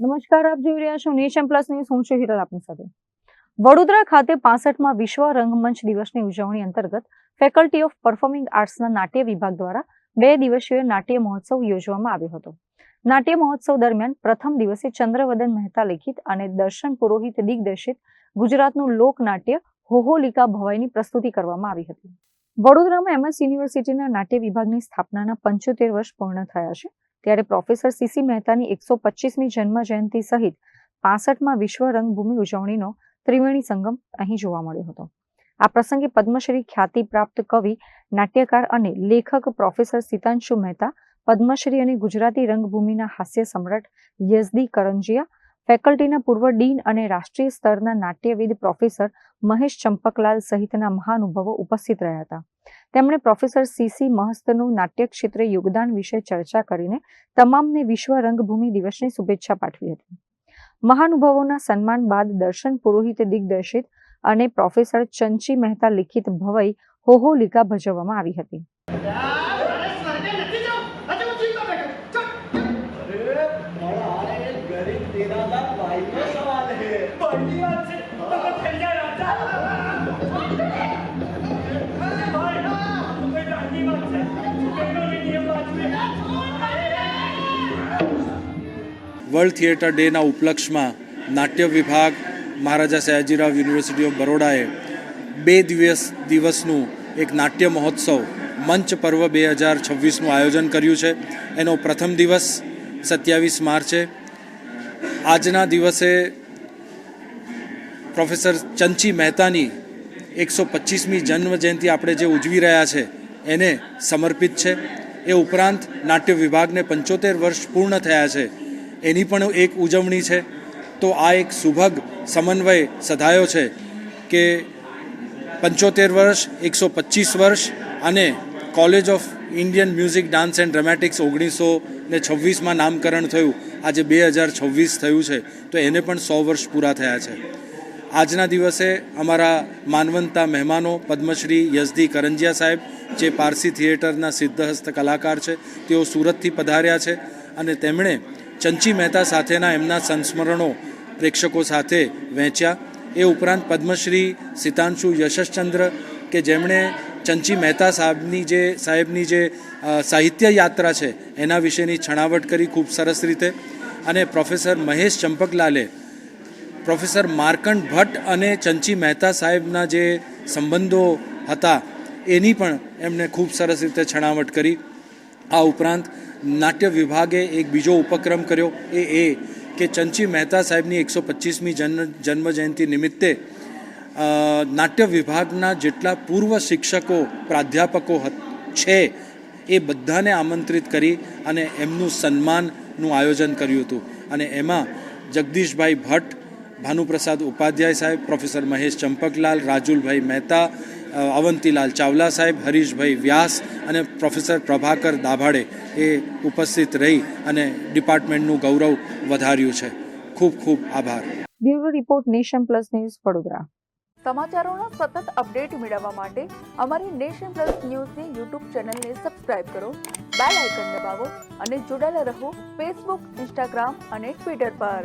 નમસ્કાર, આપ જોઈ રહ્યા છો નેશન પ્લસ ન્યૂઝ. હું છું હિરલ આપની સાથે. વડોદરા ખાતે 65માં વિશ્વ રંગમંચ દિવસની ઉજવણી અંતર્ગત ફેકલ્ટી ઓફ પરફોર્મિંગ આર્ટ્સના નાટ્ય વિભાગ દ્વારા 2 દિવસીય નાટ્ય મહોત્સવ યોજવામાં આવ્યો હતો. નાટ્ય મહોત્સવ દરમિયાન પ્રથમ દિવસે ચંદ્રવદન મહેતા લિખિત અને દર્શન પુરોહિત દિગ્દર્શિત ગુજરાતનું લોકનાટ્ય હોહોલિકા ભવાઈની પ્રસ્તુતિ કરવામાં આવી હતી. વડોદરામાં MS યુનિવર્સિટીના નાટ્ય વિભાગની સ્થાપનાના 75 વર્ષ પૂર્ણ થયા છે. ત્યારે પ્રોફેસર CC મહેતાની 125મી જન્મ જયંતિ સહિત 65માં વિશ્વ રંગભૂમિ ઉજવણીનો ત્રિવેણી સંગમ અહીં જોવા મળ્યો હતો. આ પ્રસંગે પદ્મશ્રી ખ્યાતિ પ્રાપ્ત કવિ, નાટ્યકાર અને લેખક પ્રોફેસર સિતાંશુ મહેતા, પદ્મશ્રી અને ગુજરાતી રંગભૂમિના હાસ્ય સમ્રાટ યઝદી કરંજિયા, ફેકલ્ટીના પૂર્વ ડીન અને રાષ્ટ્રીય સ્તરના નાટ્યવિદ પ્રોફેસર મહેશ ચંપકલાલ સહિતના મહાનુભાવો ઉપસ્થિત રહ્યા હતા. તેમણે પ્રોફેસર CC મહસ્તનું નાટ્ય ક્ષેત્રે યોગદાન વિશે ચર્ચા કરીને તમામને વિશ્વ રંગભૂમિ દિવસની શુભેચ્છા પાઠવી હતી. મહાનુભાવોના સન્માન બાદ દર્શન પુરોહિત દિગ્દર્શિત અને પ્રોફેસર ચંચી મહેતા લિખિત ભવાઈ હોહોલિકા ભજવવામાં આવી હતી. વર્લ્ડ થિયેટર ડેના ઉપલક્ષમાં નાટ્ય વિભાગ મહારાજા સયાજીરાવ યુનિવર્સિટી ઓફ બરોડાએ 2 દિવસનું એક નાટ્ય મહોત્સવ મંચ પર્વ 2026નું આયોજન કર્યું છે. એનો પ્રથમ દિવસ 27 માર્ચે. આજના દિવસે પ્રોફેસર ચંચી મહેતાની 125મી જન્મજયંતિ આપણે જે ઉજવી રહ્યા છે એને સમર્પિત છે. એ ઉપરાંત નાટ્ય વિભાગને 75 વર્ષ પૂર્ણ થયા છે, એની પણ એક ઉજવણી છે. તો આ એક સુભગ સમન્વય સધાયો છે કે 75 વર્ષ, 125 વર્ષ અને college of Indian music, dance and dramatics 1926માં નામકરણ થયું. આજે 2026 થયું છે, તો એને પણ 100 વર્ષ પૂરા થયા છે. આજના દિવસે અમારા માનવંતા મહેમાનો પદ્મશ્રી યઝદી કરંજિયા સાહેબ, જે પારસી થિયેટરના સિદ્ધહસ્ત કલાકાર છે, તેઓ સુરતથી પધાર્યા છે અને તેમણે ચંચી મહેતા સાથેના એમના સંસ્મરણો પ્રેક્ષકો સાથે વહેંચ્યા. એ ઉપરાંત પદ્મશ્રી સિતાંશુ યશશ્ચંદ્ર, કે જેમણે ચંચી મહેતા સાહેબની જે સાહિત્ય યાત્રા છે એના વિશેની છણાવટ કરી ખૂબ સરસ રીતે. અને પ્રોફેસર મહેશ ચંપકલાલે પ્રોફેસર માર્કંડ ભટ્ટ અને ચંચી મહેતા સાહેબના જે સંબંધો હતા એની પણ એમણે ખૂબ સરસ રીતે છણાવટ કરી. આ ઉપરાંત નાટ્ય વિભાગે એક બીજો ઉપક્રમ કર્યો, એ કે ચંચી મહેતા સાહેબની 125મી જન્મજયંતિ નિમિત્તે નાટ્ય વિભાગના જેટલા પૂર્વ શિક્ષકો, પ્રાધ્યાપકો છે એ બધાને આમંત્રિત કરી અને એમનું સન્માનનું આયોજન કર્યું હતું. અને એમાં જગદીશભાઈ ભટ્ટ, ભાનુપ્રસાદ ઉપાધ્યાય સાહેબ, પ્રોફેસર મહેશ ચંપકલાલ, રાજુલભાઈ મહેતા, અવંતીલાલ ચાવલા સાહેબ, હરીશભાઈ વ્યાસ અને પ્રોફેસર પ્રભાકર દાભાડે એ ઉપસ્થિત રહી અને ડિપાર્ટમેન્ટનું ગૌરવ વધાર્યું છે. ખૂબ ખૂબ આભાર. Bureau report, nation plus news, Vadodara. સમાચારોના સતત અપડેટ મેળવવા માટે અમારી નેશન પ્લસ ન્યૂઝની YouTube ચેનલને સબસ્ક્રાઇબ કરો, બેલ આઇકન દબાવો અને જોડાયેલા રહો Facebook, Instagram અને Twitter પર.